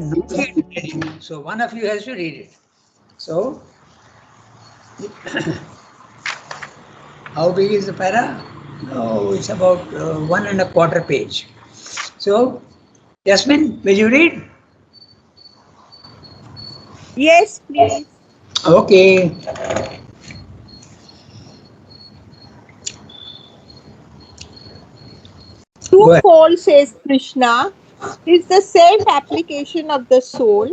not yet read it. So one of you has to read it. So, how big is the para? No, it's about 1.25 page. So, Yasmin, will you read? Yes, please. Okay. Go ahead. Twofold, says Krishna, is the self-application of the soul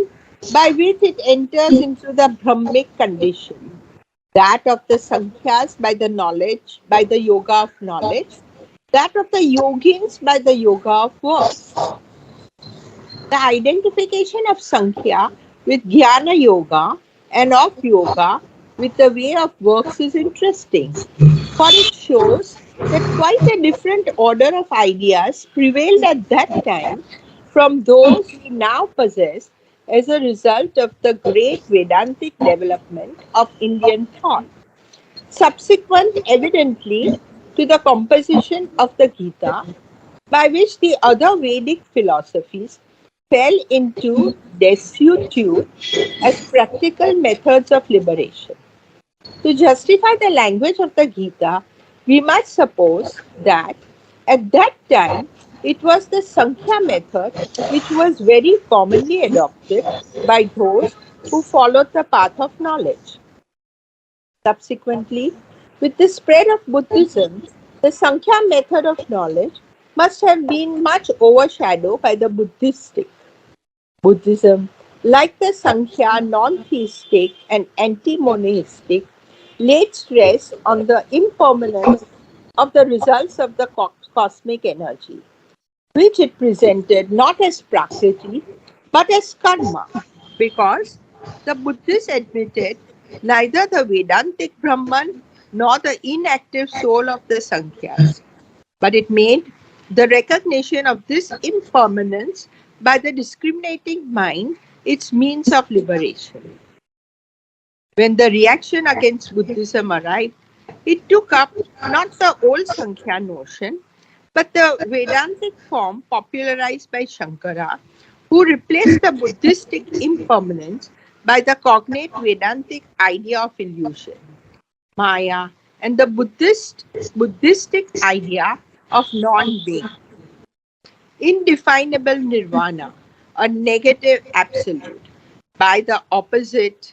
by which it enters into the Brahmic condition. That of the Sankhyas by the knowledge, by the yoga of knowledge. That of the yogins by the yoga of works. The identification of Sankhya with Jnana Yoga and of yoga with the way of works is interesting, for it shows that quite a different order of ideas prevailed at that time from those we now possess as a result of the great Vedantic development of Indian thought, subsequent evidently to the composition of the Gita, by which the other Vedic philosophies fell into desuetude as practical methods of liberation. To justify the language of the Gita, we must suppose that at that time it was the Sankhya method which was very commonly adopted by those who followed the path of knowledge. Subsequently, with the spread of Buddhism, the Sankhya method of knowledge must have been much overshadowed by the Buddhistic. Buddhism, like the Sankhya non-theistic and anti-monistic, laid stress on the impermanence of the results of the cosmic energy, which it presented not as prakriti but as karma, because the Buddhists admitted neither the Vedantic Brahman nor the inactive soul of the Sankhyas, but it made the recognition of this impermanence by the discriminating mind its means of liberation. When the reaction against Buddhism arrived, it took up not the old Sankhya notion, but the Vedantic form popularized by Shankara, who replaced the Buddhistic impermanence by the cognate Vedantic idea of illusion, Maya, and the Buddhistic idea of non-being, indefinable nirvana, a negative absolute, by the opposite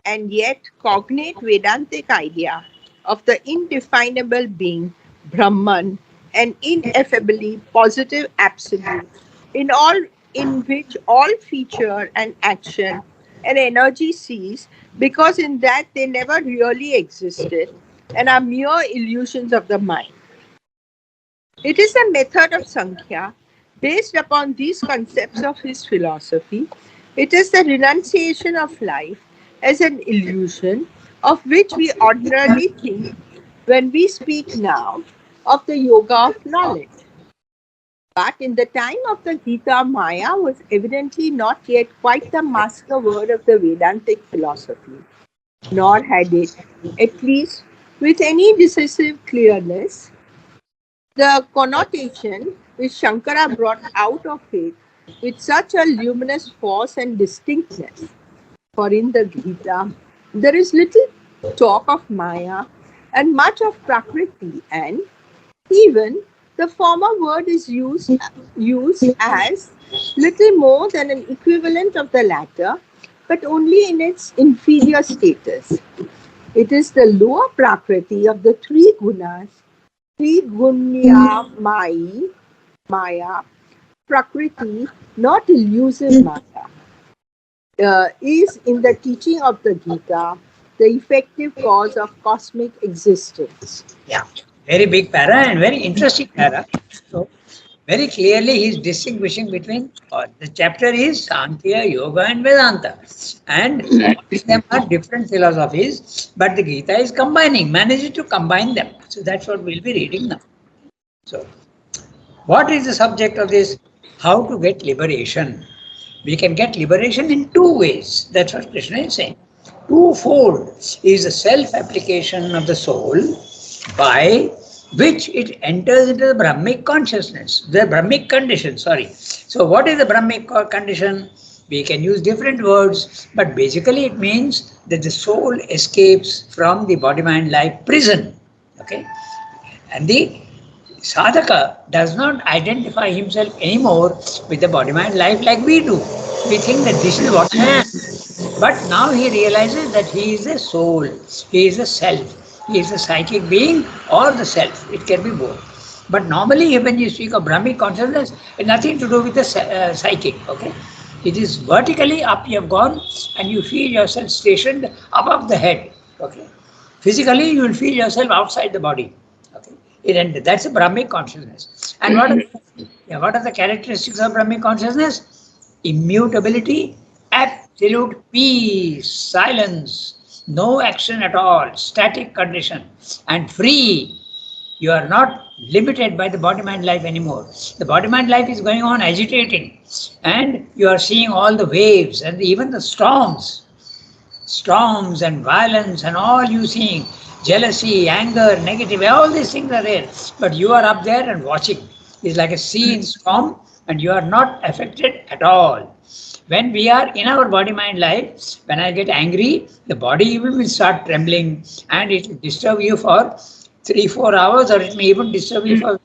and yet cognate Vedantic idea of the indefinable being, Brahman, an ineffably positive absolute, in all in which all feature and action and energy cease, because in that they never really existed and are mere illusions of the mind. It is the method of Sankhya based upon these concepts of his philosophy. It is the renunciation of life as an illusion of which we ordinarily think when we speak now of the yoga of knowledge. But in the time of the Gita, Maya was evidently not yet quite the master word of the Vedantic philosophy, nor had it, at least with any decisive clearness, the connotation which Shankara brought out of it with such a luminous force and distinctness. For in the Gita, there is little talk of Maya and much of Prakriti, and even the former word is used as little more than an equivalent of the latter, but only in its inferior status. It is the lower Prakriti of the three gunas, Trigunya Maya, Prakriti, not elusive Maya, is in the teaching of the Gita the effective cause of cosmic existence. Yeah, very big para and very interesting para. So, very clearly he is distinguishing between the chapter is Sankhya, Yoga, and Vedanta, and all of them are different philosophies, but the Gita is combining, managing to combine them. So that's what we'll be reading now. So, what is the subject of this? How to get liberation. We can get liberation in two ways. That's what Krishna is saying. Twofold is the self application of the soul by which it enters into the Brahmic consciousness, the Brahmic condition, sorry. So what is the Brahmic condition? We can use different words, but basically it means that the soul escapes from the body-mind life prison. Okay? And the sadhaka does not identify himself anymore with the body-mind life like we do. We think that this is what I am. But now he realizes that he is a soul, he is a self, he is a psychic being or the self. It can be both. But normally, when you speak of Brahmic consciousness, it's nothing to do with the psychic. Okay, it is vertically up. You have gone, and you feel yourself stationed above the head. Okay, physically you will feel yourself outside the body. Okay, that's a Brahmic consciousness. And what are the characteristics of Brahmic consciousness? Immutability, absolute peace, silence, no action at all, static condition, and free. You are not limited by the body mind life anymore. The body mind life is going on agitating, and you are seeing all the waves and even the storms and violence and all you seeing, jealousy, anger, negative, all these things are there. But you are up there and watching. It's like a sea in storm, and you are not affected at all. When we are in our body mind life, when I get angry, the body even will start trembling, and it will disturb you for 3-4 hours, or it may even disturb you for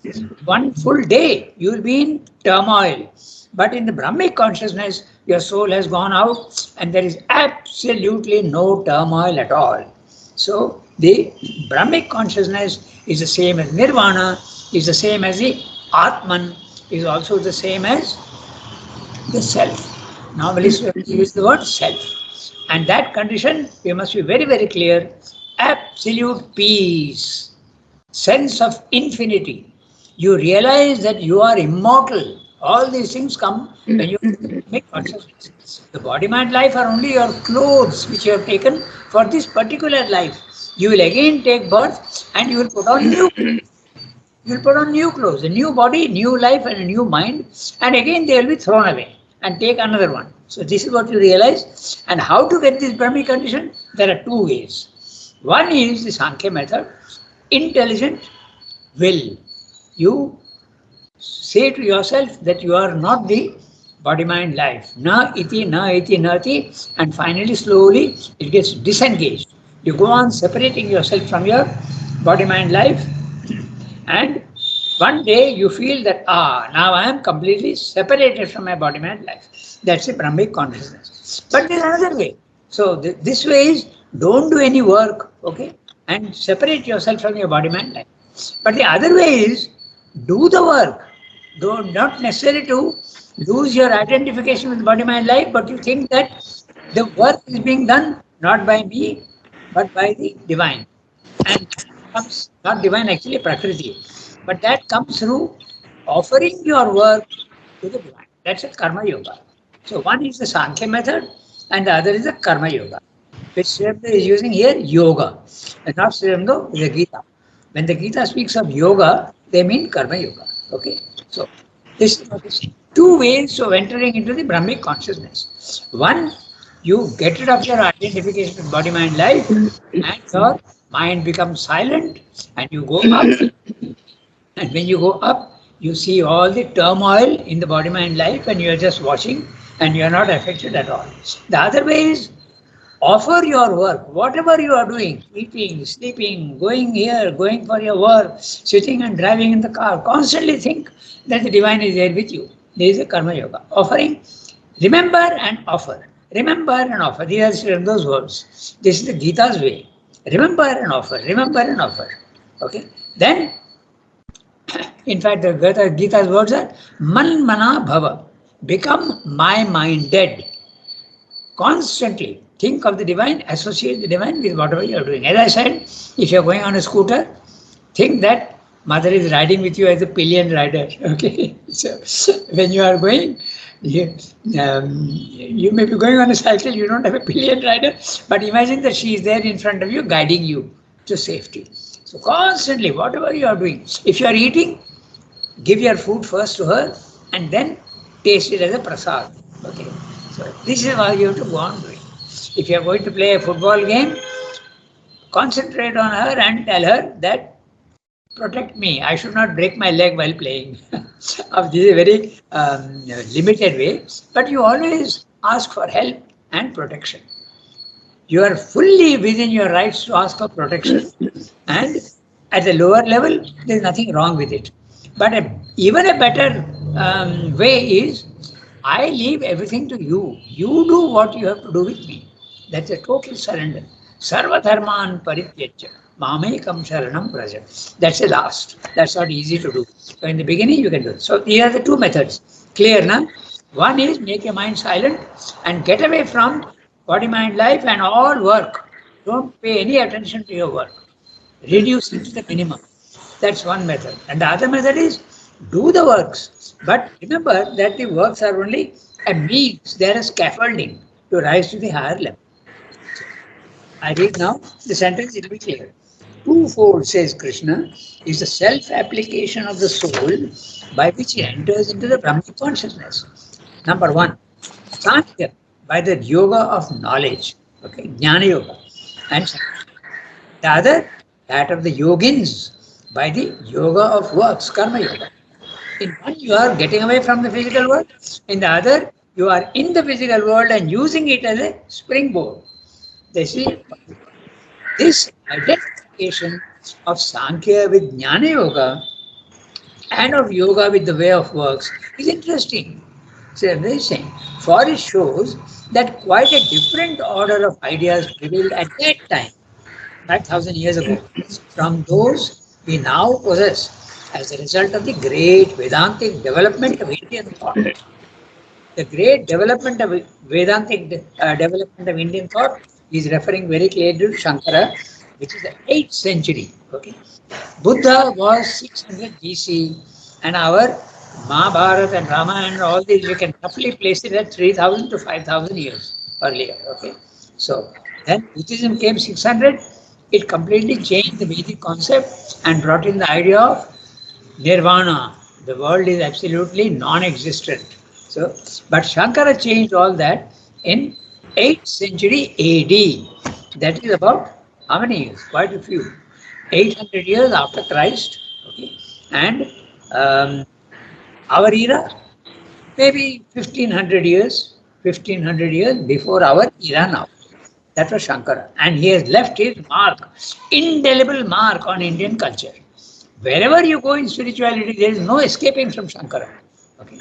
one full day. You will be in turmoil. But in the Brahmic consciousness, your soul has gone out and there is absolutely no turmoil at all. So the Brahmic consciousness is the same as Nirvana, is the same as the Atman, is also the same as the self. Normally we use the word self. And that condition, we must be very, very clear, absolute peace, sense of infinity. You realize that you are immortal. All these things come when you make consciousness. The body-mind life are only your clothes which you have taken for this particular life. You will again take birth and you will put on new clothes. You will put on new clothes, a new body, new life and a new mind, and again they will be thrown away and take another one. So this is what you realize. And how to get this Brahmi condition? There are two ways. One is the Sankhya method, intelligent will. You say to yourself that you are not the body-mind life. Na iti, na iti, nati, and finally slowly it gets disengaged. You go on separating yourself from your body-mind life, and one day you feel that, now I am completely separated from my body-mind life. That's a Brahmic consciousness. But there's another way. So this way is, don't do any work, okay, and separate yourself from your body-mind life. But the other way is, do the work. Not necessary to lose your identification with body-mind life, but you think that the work is being done not by me, but by the divine. And comes not divine, actually Prakriti. But that comes through offering your work to the divine. That's a karma yoga. So one is the Sankhya method and the other is the karma yoga. Which Sri Aurobindo is using here, yoga. And not Sri Aurobindo, the Gita. When the Gita speaks of yoga, they mean karma yoga. Okay? So this is two ways of entering into the Brahmic consciousness. One, you get rid of your identification with body, mind, life, and your mind becomes silent and you go up. And when you go up, you see all the turmoil in the body, mind, life, and you are just watching and you are not affected at all. The other way is, offer your work, whatever you are doing, eating, sleeping, going here, going for your work, sitting and driving in the car, constantly think that the divine is there with you. This is a karma yoga. Offering, remember and offer. Remember and offer. These are those words. This is the Gita's way. Remember and offer. Remember and offer. Okay. Then, in fact, the Gita's words are Man Mana Bhava. Become my minded. Constantly think of the divine, associate the divine with whatever you are doing. As I said, if you are going on a scooter, think that mother is riding with you as a pillion rider. Okay, so when you are going, you may be going on a cycle, you don't have a pillion rider, but imagine that she is there in front of you, guiding you to safety. So constantly, whatever you are doing, if you are eating, give your food first to her and then taste it as a prasad. Okay. So this is how you have to go on doing. If you are going to play a football game, concentrate on her and tell her that protect me. I should not break my leg while playing. Of this a very limited way, but you always ask for help and protection. You are fully within your rights to ask for protection, and at the lower level, there is nothing wrong with it. But even a better way is I leave everything to you. You do what you have to do with me. That's a total surrender. Sarva dharman parityajya. Mamekam sharanam praja. That's the last. That's not easy to do. So in the beginning you can do it. So here are the two methods. Clear now? One is make your mind silent and get away from body, mind, life and all work. Don't pay any attention to your work. Reduce it to the minimum. That's one method. And the other method is do the works. But remember that the works are only a means, they are a scaffolding to rise to the higher level. I read now the sentence, it will be clear. Twofold, says Krishna, is the self application of the soul by which it enters into the Brahmic consciousness. Number one, Sankhya, by the yoga of knowledge, okay, Jnana Yoga, and the other, that of the yogins, by the yoga of works, Karma Yoga. In one, you are getting away from the physical world. In the other, you are in the physical world and using it as a springboard. This is this identification of Sankhya with Jnana Yoga and of yoga with the way of works is interesting. It's amazing. For it shows that quite a different order of ideas prevailed at that time, 5,000 years ago, from those we now possess as a result of the great Vedantic development of Indian thought. The great development of Vedantic development of Indian thought is referring very clearly to Shankara, which is the 8th century. Okay, Buddha was 600 BC, and our Mahabharata and Ramayana and all these you can roughly place it at 3,000 to 5,000 years earlier. Okay, so then Buddhism came 600. It completely changed the Vedic concept and brought in the idea of nirvana. The world is absolutely non-existent. So, but Shankara changed all that in 8th century AD. That is about how many years? Quite a few. 800 years after Christ. Okay, and um, our era, maybe 1500 years. 1500 years before our era now. That was Shankara. And he has left his mark, indelible mark on Indian culture. Wherever you go in spirituality, there is no escaping from Shankara. Okay.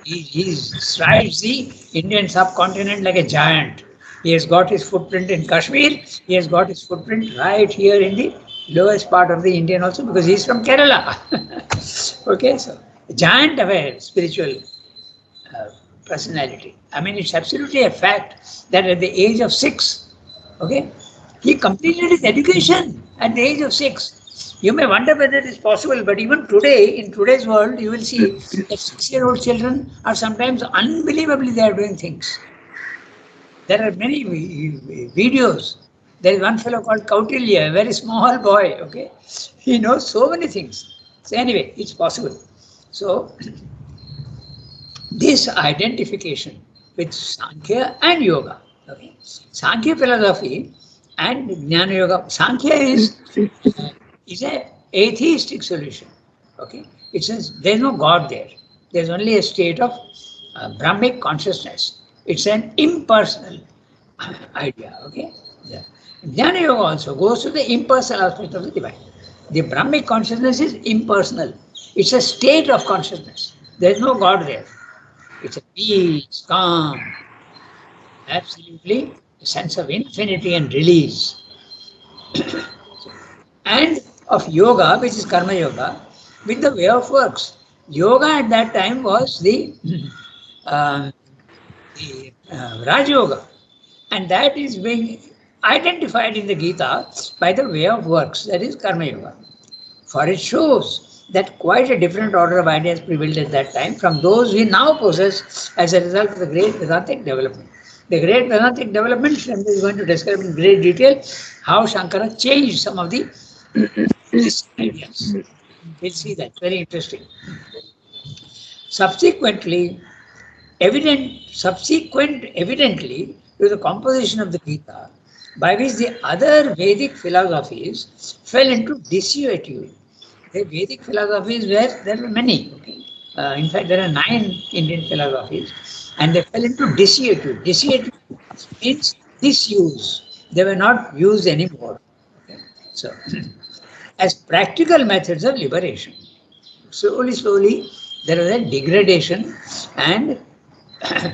He strides the Indian subcontinent like a giant. He has got his footprint in Kashmir. He has got his footprint right here in the lowest part of the Indian also because he's from Kerala. Okay, so a giant of a spiritual uh, personality. I mean, it's absolutely a fact that at the age of 6, okay, he completed his education at the age of 6. You may wonder whether it is possible, but even today, in today's world, you will see that 6-year-old children are sometimes unbelievably they are doing things. There are many videos. There is one fellow called Kautilya, a very small boy, okay? He knows so many things. So anyway, it's possible. So this identification with Sankhya and Yoga, okay? Sankhya philosophy and Jnana Yoga. Sankhya is a atheistic solution. Okay, it says there is no God there. There is only a state of Brahmic consciousness. It's an impersonal idea. Okay, yeah. Jnana Yoga also goes to the impersonal aspect of the divine. The Brahmic consciousness is impersonal. It's a state of consciousness. There is no God there. It's a peace, calm, absolutely a sense of infinity and release. And of yoga, which is karma yoga, with the way of works. Yoga at that time was um, the Raj Yoga, and that is being identified in the Gita by the way of works, that is karma yoga. For it shows that quite a different order of ideas prevailed at that time from those we now possess as a result of the great Vedantic development. The great Vedantic development, Srimati is going to describe in great detail how Shankara changed some of the ideas. We'll see that. Very interesting. Subsequently, evidently to the composition of the Gita, by which the other Vedic philosophies fell into dissuetude. The Vedic philosophies were there were many. Okay? In fact, there are 9 Indian philosophies, and they fell into disuse. Disuse means disuse. They were not used anymore. Okay? So, as practical methods of liberation, slowly, there was a degradation, and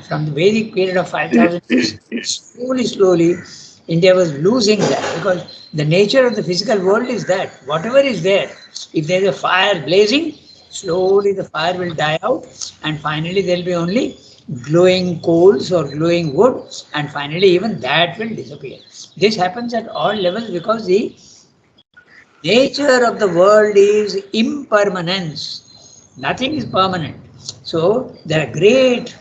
from the Vedic period of 5,000 years, slowly, India was losing that because the nature of the physical world is that whatever is there, if there is a fire blazing, slowly the fire will die out, and finally there will be only glowing coals or glowing wood, and finally even that will disappear. This happens at all levels because the nature of the world is impermanence. Nothing is permanent. So there are great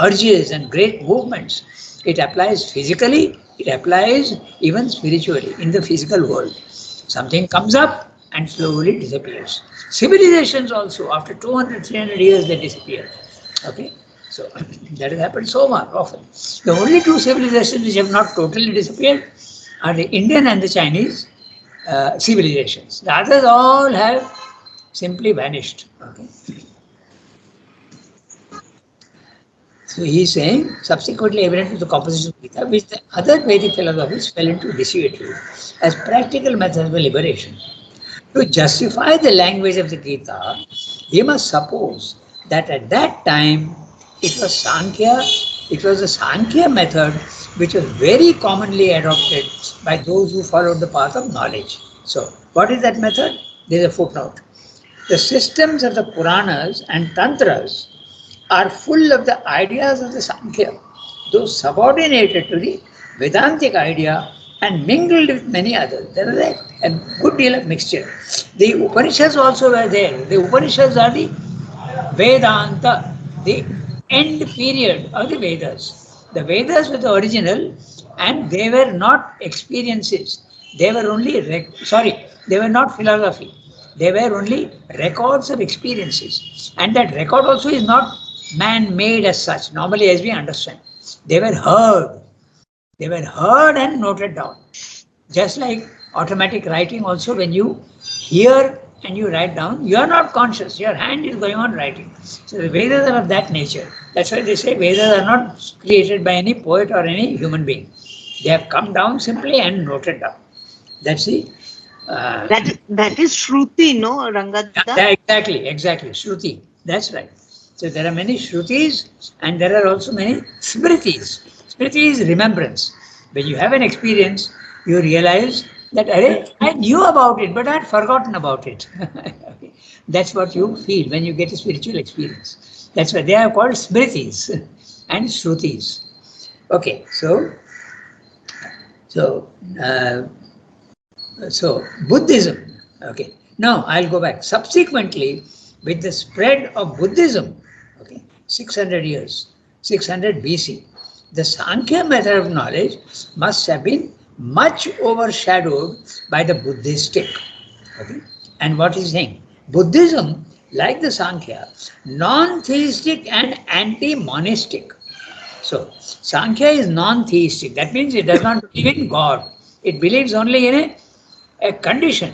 urges and great movements. It applies physically, it applies even spiritually in the physical world. Something comes up and slowly disappears. Civilizations also, after 200, 300 years, they disappear. Okay? So that has happened so much often. The only two civilizations which have not totally disappeared are the Indian and the Chinese civilizations. The others all have simply vanished. Okay. So he is saying, subsequently evident to the composition of Gita, which the other Vedic philosophies fell into desuetude as practical methods of liberation. To justify the language of the Gita, we must suppose that at that time it was the Sankhya method which was very commonly adopted by those who followed the path of knowledge. So, what is that method? There is a footnote. The systems of the Puranas and Tantras are full of the ideas of the Sankhya, though subordinated to the Vedantic idea and mingled with many others. There is a good deal of mixture. The Upanishads also were there. The Upanishads are the Vedanta, the end period of the Vedas. The Vedas were the original, and they were not experiences. They were only, they were not philosophy. They were only records of experiences. And that record also is not man made as such, normally as we understand. They were heard. They were heard and noted down. Just like automatic writing, also, when you hear and you write down, you are not conscious, your hand is going on writing. So the Vedas are of that nature. That's why they say Vedas are not created by any poet or any human being. They have come down simply and noted down. That's the. That is Shruti, no, Ranganath? Exactly. Shruti. That's right. So there are many Shrutis and there are also many Smritis. Smriti is remembrance. When you have an experience, you realize that I knew about it, but I had forgotten about it. Okay. That's what you feel when you get a spiritual experience. That's why they are called Smritis and Shrutis. Okay, so Buddhism. Okay, now I'll go back. Subsequently, with the spread of Buddhism, okay, 600 years, 600 BC, the Sankhya method of knowledge must have been much overshadowed by the Buddhistic. Okay? And what is saying? Buddhism, like the Sankhya, non-theistic and anti-monistic. So, Sankhya is non-theistic. That means it does not believe in God. It believes only in a condition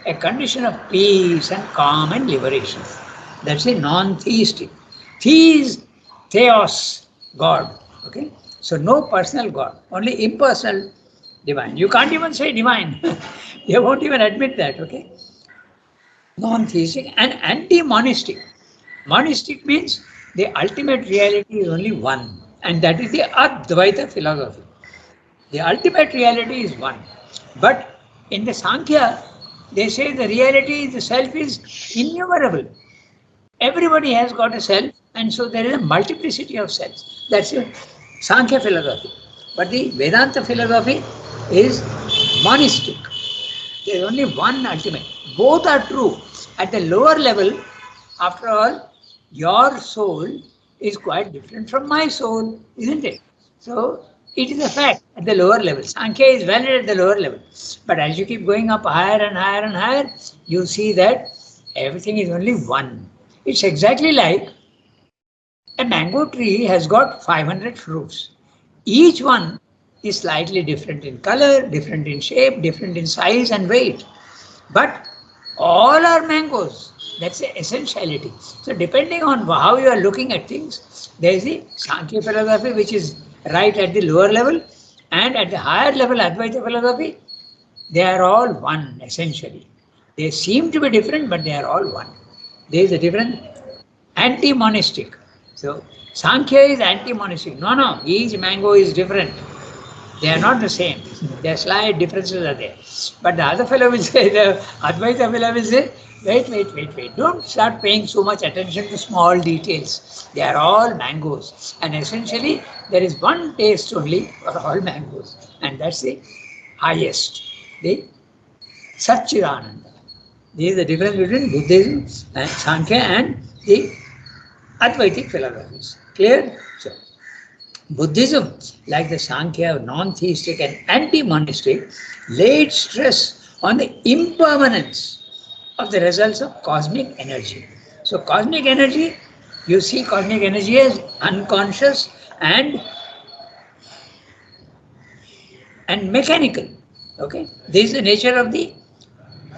of peace and calm and liberation. That's a non-theistic. Theos, God. Okay? So no personal God, only impersonal divine. You can't even say divine. You won't even admit that, okay? Non-theistic and anti-monistic. Monistic means the ultimate reality is only one, and that is the Advaita philosophy. The ultimate reality is one. But in the Sankhya, they say the reality, the self is innumerable. Everybody has got a self, and so there is a multiplicity of selves. That's a Sankhya philosophy. But the Vedanta philosophy is monistic. There is only one ultimate. Both are true. At the lower level, after all, your soul is quite different from my soul, isn't it? So it is a fact at the lower level. Sankhya is valid at the lower level. But as you keep going up higher and higher and higher, you see that everything is only one. It's exactly like a mango tree has got 500 fruits. Each one is slightly different in color, different in shape, different in size and weight. But All are mangoes. That's the essentiality. So depending on how you are looking at things, there is the Sankhya philosophy which is right at the lower level, and at the higher level Advaita philosophy, they are all one essentially. They seem to be different, but they are all one. There is a different anti-monistic. So Sankhya is anti-monistic. No, each mango is different. They are not the same. There are slight differences are there. But the other fellow will say, the Advaita fellow will say, wait. Don't start paying so much attention to small details. They are all mangoes. And essentially, there is one taste only for all mangoes. And that's the highest, the Satchidananda. This is the difference between Buddhism and Sankhya and the Advaitic philosophies. Clear? So, Buddhism, like the Sankhya, non-theistic and anti-monistic, laid stress on the impermanence of the results of cosmic energy. So cosmic energy, you see cosmic energy as unconscious and mechanical. Okay, this is the nature of the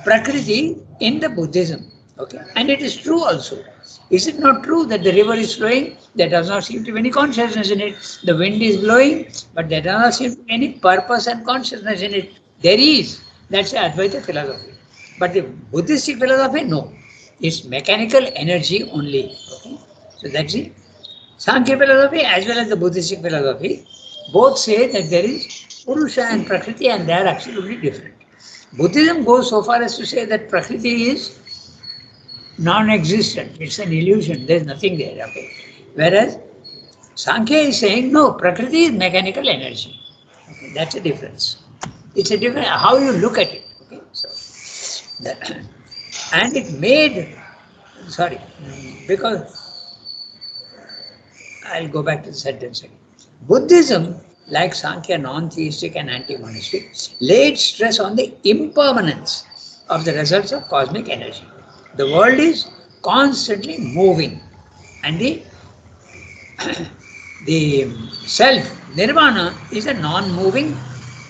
Prakriti in the Buddhism. Okay, and it is true also. Is it not true that the river is flowing? There does not seem to be any consciousness in it. The wind is blowing, but there does not seem to be any purpose and consciousness in it. There is. That's the Advaita philosophy. But the Buddhistic philosophy, no. It's mechanical energy only. Okay? So that's it. Sankhya philosophy as well as the Buddhistic philosophy both say that there is Purusha and Prakriti and they are absolutely different. Buddhism goes so far as to say that Prakriti is non-existent. It's an illusion. There's nothing there. Okay. Whereas Sankhya is saying, no, Prakriti is mechanical energy. Okay. That's a difference. It's a different, how you look at it. Okay. So, and it made, because I'll go back to the sentence again. Buddhism, like Sankhya, non-theistic and anti-monistic, laid stress on the impermanence of the results of cosmic energy. The world is constantly moving, and the self, nirvana, is a non-moving,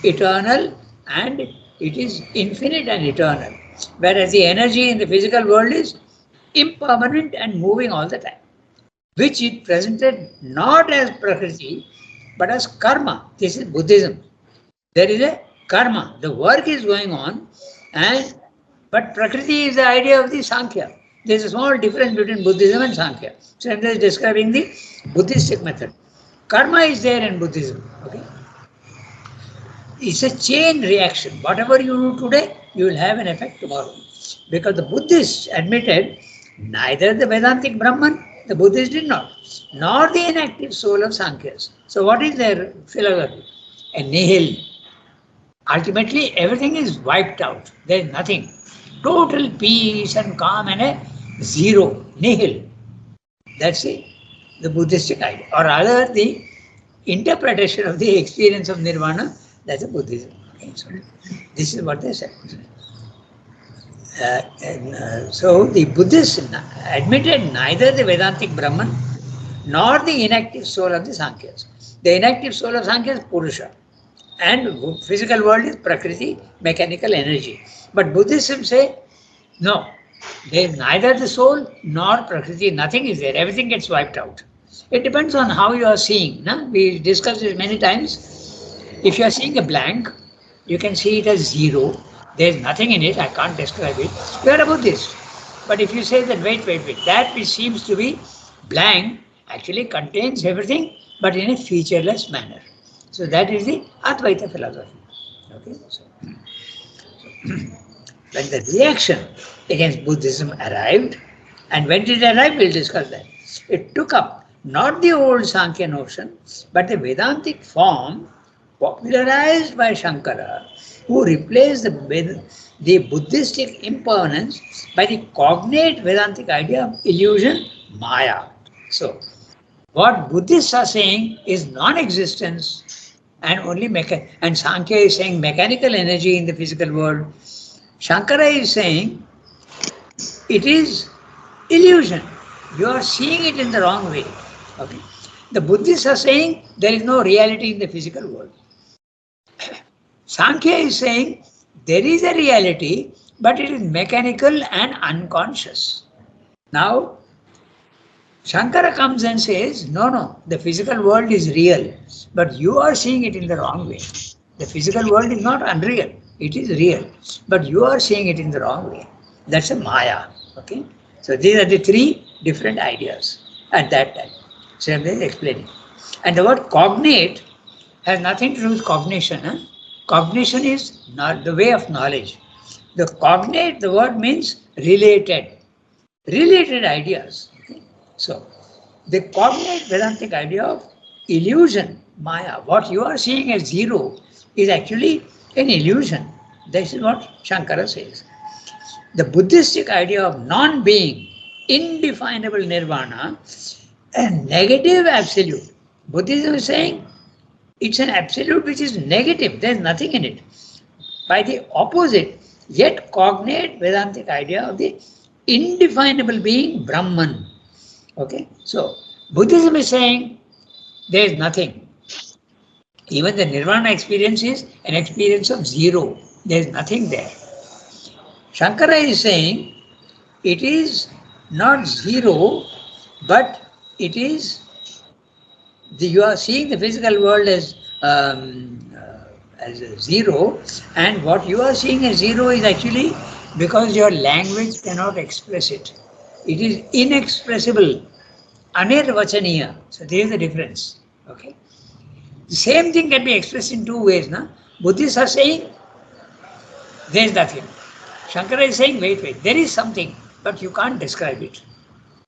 eternal, and it is infinite and eternal. Whereas the energy in the physical world is impermanent and moving all the time, which it presented not as Prakriti, but as karma. This is Buddhism. There is a karma. The work is going on, but Prakriti is the idea of the Sankhya. There is a small difference between Buddhism and Sankhya. Chandra is describing the Buddhistic method. Karma is there in Buddhism. Okay? It's a chain reaction. Whatever you do today, you will have an effect tomorrow. Because the Buddhists admitted neither the Vedantic Brahman, the Buddhists did not, nor the inactive soul of Sankhyas. So what is their philosophy? A nihil. Ultimately, everything is wiped out. There is nothing. Total peace and calm and a zero, nihil. That's the Buddhistic idea. Or rather, the interpretation of the experience of nirvana, that's a Buddhism. Okay, so this is what they said. So the Buddhists admitted neither the Vedantic Brahman nor the inactive soul of the Sankhya's. The inactive soul of Sankhya is Purusha, and physical world is Prakriti, mechanical energy. But Buddhism say, no, there is neither the soul nor Prakriti, nothing is there, everything gets wiped out. It depends on how you are seeing. No? We discussed this many times. If you are seeing a blank, you can see it as zero. There is nothing in it, I can't describe it. You are a Buddhist. But if you say that, wait, that which seems to be blank actually contains everything, but in a featureless manner. So that is the Advaita philosophy. Okay? So when the reaction against Buddhism arrived, and when did it arrive, we'll discuss that. It took up not the old Sankhya notion, but the Vedantic form popularized by Shankara, who replaced the Buddhistic impermanence by the cognate Vedantic idea of illusion, Maya. So, what Buddhists are saying is non-existence and only and Sankhya is saying mechanical energy in the physical world. Shankara is saying it is illusion. You are seeing it in the wrong way. Okay? The Buddhists are saying there is no reality in the physical world. Sankhya is saying there is a reality, but it is mechanical and unconscious. Now, Shankara comes and says, no, no, the physical world is real, but you are seeing it in the wrong way. The physical world is not unreal, it is real, but you are seeing it in the wrong way. That's a Maya. Okay? So these are the three different ideas at that time. So I'm just explaining. And the word cognate has nothing to do with cognition. Huh? Cognition is not the way of knowledge. The cognate, the word means related ideas. Okay? So, the cognate Vedantic idea of illusion, Maya, what you are seeing as zero is actually an illusion. This is what Shankara says. The Buddhistic idea of non-being, indefinable nirvana, a negative absolute. Buddhism is saying it's an absolute which is negative, there is nothing in it. By the opposite, yet cognate Vedantic idea of the indefinable being Brahman. Okay, so Buddhism is saying there is nothing. Even the nirvana experience is an experience of zero. There is nothing there. Shankara is saying it is not zero, but it is you are seeing the physical world as a zero, and what you are seeing as zero is actually because your language cannot express it. It is inexpressible, anirvachaniya. So there is a difference. Okay. The same thing can be expressed in two ways. Na? Buddhists are saying there is nothing. Shankara is saying, wait, there is something, but you can't describe it.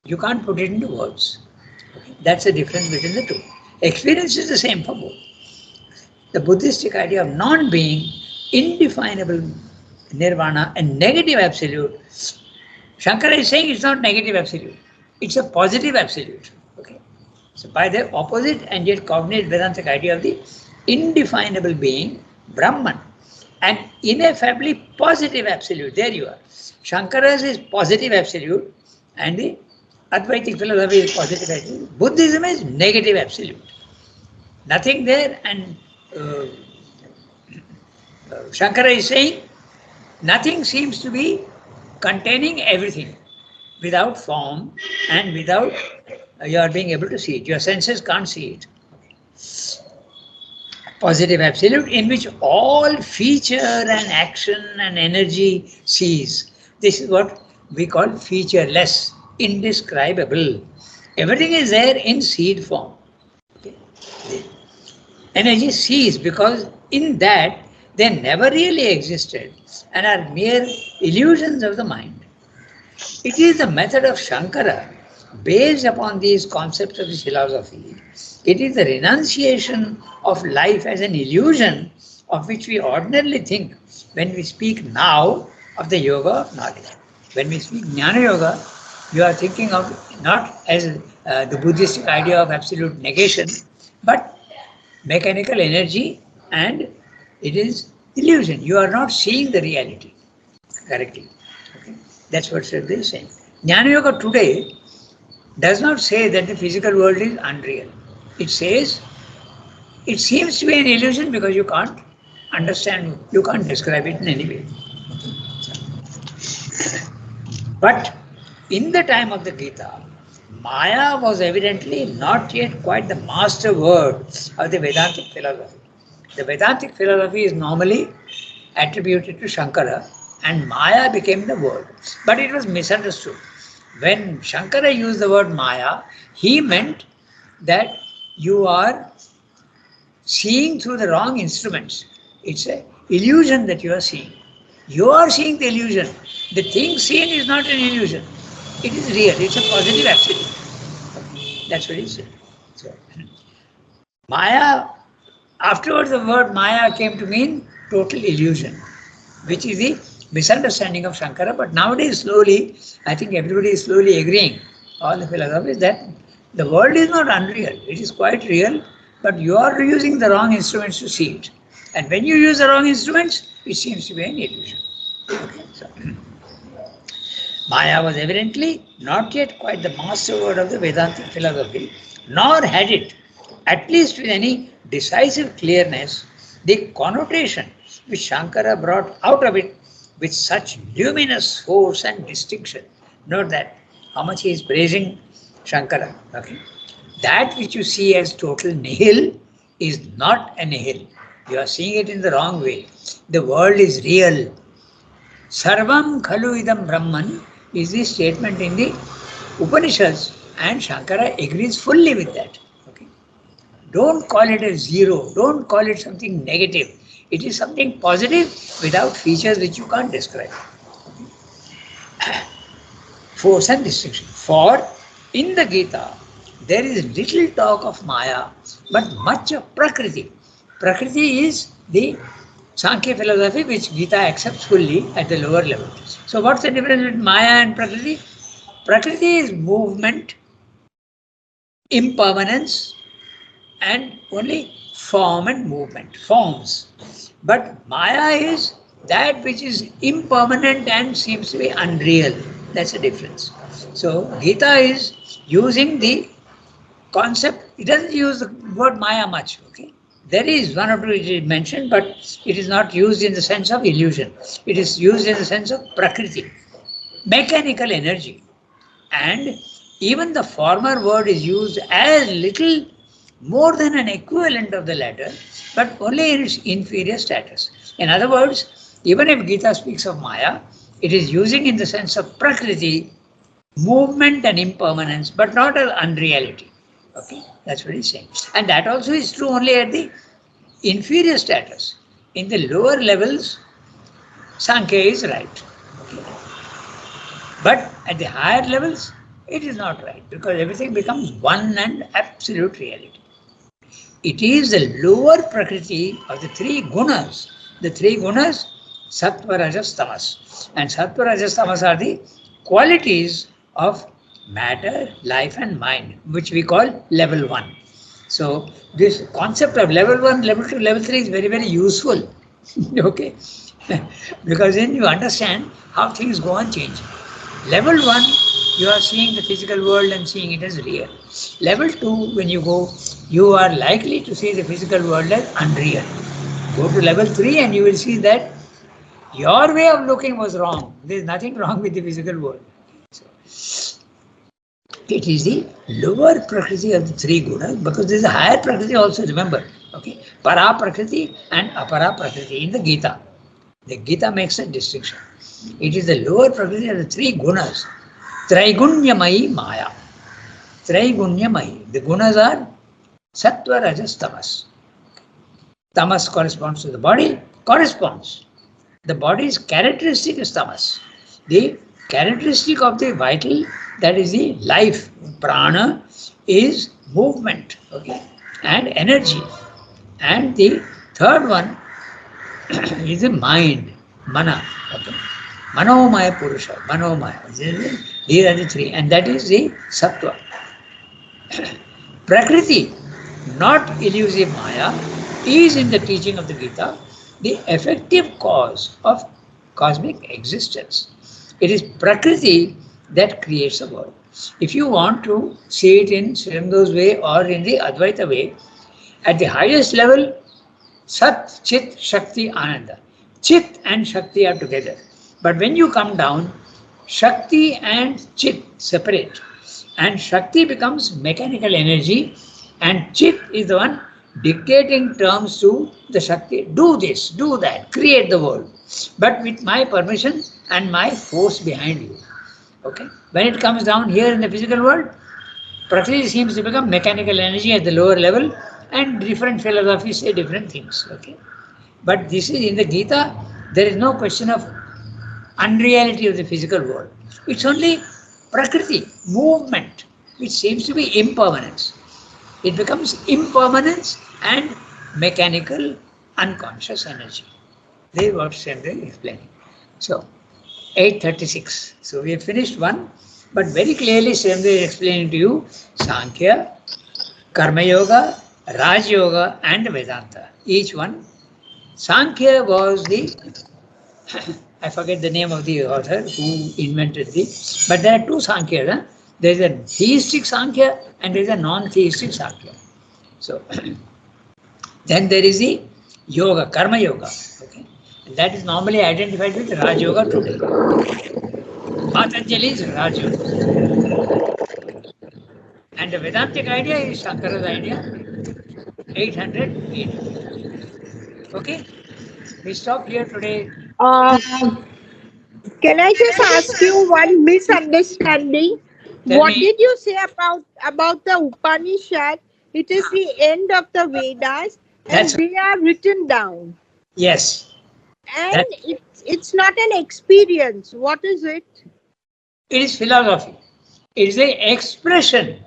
You can't put it into words. Okay? That's the difference between the two. Experience is the same for both. The Buddhistic idea of non-being, indefinable nirvana, and negative absolute. Shankara is saying it's not negative absolute. It's a positive absolute. Okay. So by the opposite and yet cognate Vedantic idea of the indefinable being, Brahman, an ineffably positive absolute. There you are. Shankara's is positive absolute and the Advaitic philosophy is positive absolute. Buddhism is negative absolute. Nothing there, and Shankara is saying nothing seems to be containing everything without form and without your being able to see it. Your senses can't see it. Positive absolute in which all feature and action and energy sees. This is what we call featureless, indescribable. Everything is there in seed form. Okay. Energy sees because in that they never really existed and are mere illusions of the mind. It is the method of Shankara based upon these concepts of his philosophy. It is the renunciation of life as an illusion of which we ordinarily think when we speak now of the yoga of knowledge. When we speak Jnana Yoga, you are thinking of not as the Buddhistic idea of absolute negation, but mechanical energy, and it is illusion. You are not seeing the reality correctly. Okay? That's what Shraddha is saying. Jnana Yoga today does not say that the physical world is unreal. It says it seems to be an illusion because you can't understand, you can't describe it in any way. But in the time of the Gita, Maya was evidently not yet quite the master word of the Vedantic philosophy. The Vedantic philosophy is normally attributed to Shankara, and Maya became the word. But it was misunderstood. When Shankara used the word Maya, he meant that you are seeing through the wrong instruments. It's an illusion that you are seeing. You are seeing the illusion. The thing seen is not an illusion. It is real. It's a positive absolute. That's what he said. So, Maya, afterwards the word Maya came to mean total illusion, which is the misunderstanding of Shankara. But nowadays, slowly, I think everybody is slowly agreeing, all the philosophers, that the world is not unreal. It is quite real, but you are using the wrong instruments to see it. And when you use the wrong instruments, it seems to be an illusion. Okay, so Maya was evidently not yet quite the master word of the Vedantic philosophy, nor had it, at least with any decisive clearness, the connotation which Shankara brought out of it with such luminous force and distinction. Note that how much he is praising Shankara. Okay? That which you see as total nihil is not a nihil. You are seeing it in the wrong way. The world is real. Sarvam khalu idam Brahman is the statement in the Upanishads, and Shankara agrees fully with that. Okay? Don't call it a zero, don't call it something negative. It is something positive without features which you can't describe. Force and distinction. For in the Gita, there is little talk of Maya, but much of Prakriti. Prakriti is the Sankhya philosophy which Gita accepts fully at the lower level. So what's the difference between Maya and Prakriti? Prakriti is movement, impermanence, and only form and movement, forms. But Maya is that which is impermanent and seems to be unreal. That's the difference. So Gita is using the concept, it doesn't use the word Maya much, okay? There is one or two which is mentioned, but it is not used in the sense of illusion. It is used in the sense of Prakriti, mechanical energy. And even the former word is used as little more than an equivalent of the latter, but only in its inferior status. In other words, even if Gita speaks of Maya, it is using in the sense of Prakriti, movement and impermanence, but not as unreality. Okay, that's what he's saying. And that also is true only at the inferior status. In the lower levels, Sankhya is right. Okay. But at the higher levels, it is not right because everything becomes one and absolute reality. It is the lower Prakriti of the three gunas. The three gunas, Sattva, Rajas, Tamas. And Sattva, Rajas, Tamas are the qualities of matter, life and mind, which we call level 1. So this concept of level 1, level 2, level 3 is very, very useful. Okay? Because then you understand how things go on changing. Level 1, you are seeing the physical world and seeing it as real. Level 2, when you go, you are likely to see the physical world as unreal. Go to level 3 and you will see that your way of looking was wrong. There is nothing wrong with the physical world. So, it is the lower Prakriti of the three gunas because there is a higher Prakriti also, remember. Okay? Para Prakriti and Apara Prakriti in the Gita. The Gita makes a distinction. It is the lower Prakriti of the three gunas. Traigunyamayi Maya. Traigunyamayi. The gunas are Sattva, Rajas, Tamas. Tamas corresponds to the body, corresponds. The body's characteristic is tamas. The characteristic of the vital, that is the life, prana, is movement, okay, and energy. And the third one is the mind, mana, okay. Manomaya Purusha, Manomaya. These are the three, and that is the Sattva. Prakriti, not elusive Maya, is in the teaching of the Gita the effective cause of cosmic existence. It is Prakriti that creates the world. If you want to see it in Sri Aurobindo way or in the Advaita way, at the highest level, Sat, Chit, Shakti, Ananda. Chit and Shakti are together. But when you come down, Shakti and Chit separate. And Shakti becomes mechanical energy, and Chit is the one dictating terms to the Shakti. Do this, do that, create the world. But with my permission and my force behind you. Okay? When it comes down here in the physical world, Prakriti seems to become mechanical energy at the lower level, and different philosophies say different things. Okay? But this is in the Gita, there is no question of unreality of the physical world. It's only Prakriti, movement, which seems to be impermanence. It becomes impermanence and mechanical unconscious energy. This is what Shendra is explaining. So, 8:36. So we have finished one, but very clearly Shendra is explaining to you Sankhya, Karma Yoga, Raj Yoga, and Vedanta. Each one. Sankhya was the I forget the name of the author who invented this, but there are two Sankhyas. Huh? There is a theistic Sankhya and there is a non-theistic Sankhya. So, then there is the Yoga, Karma Yoga. Okay? That is normally identified with Raj Yoga today. Patanjali is Raj Yoga. And the Vedantic idea is Shankara's idea, 800. Okay, we stop here today. Uh, can I just ask you one misunderstanding? Tell What me. did you say about the Upanishad? It is the end of the Vedas, and That's they are written down. yes. And That it's not an experience. What is it? it is philosophy. It is a expression.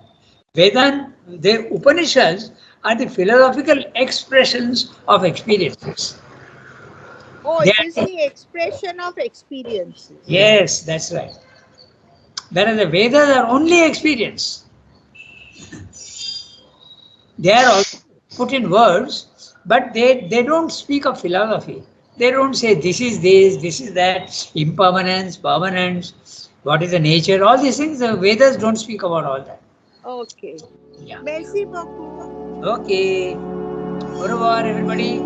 Vedan, the Upanishads are the philosophical expressions of experiences. Oh, They it is are, the expression of experiences. yes, that's right. Whereas the Vedas are only experience. They are also put in words, but they don't speak of philosophy. They don't say this is that, impermanence, permanence, what is the nature, all these things. The Vedas don't speak about all that. Okay. Yeah. Merci beaucoup. Okay. Au revoir, everybody.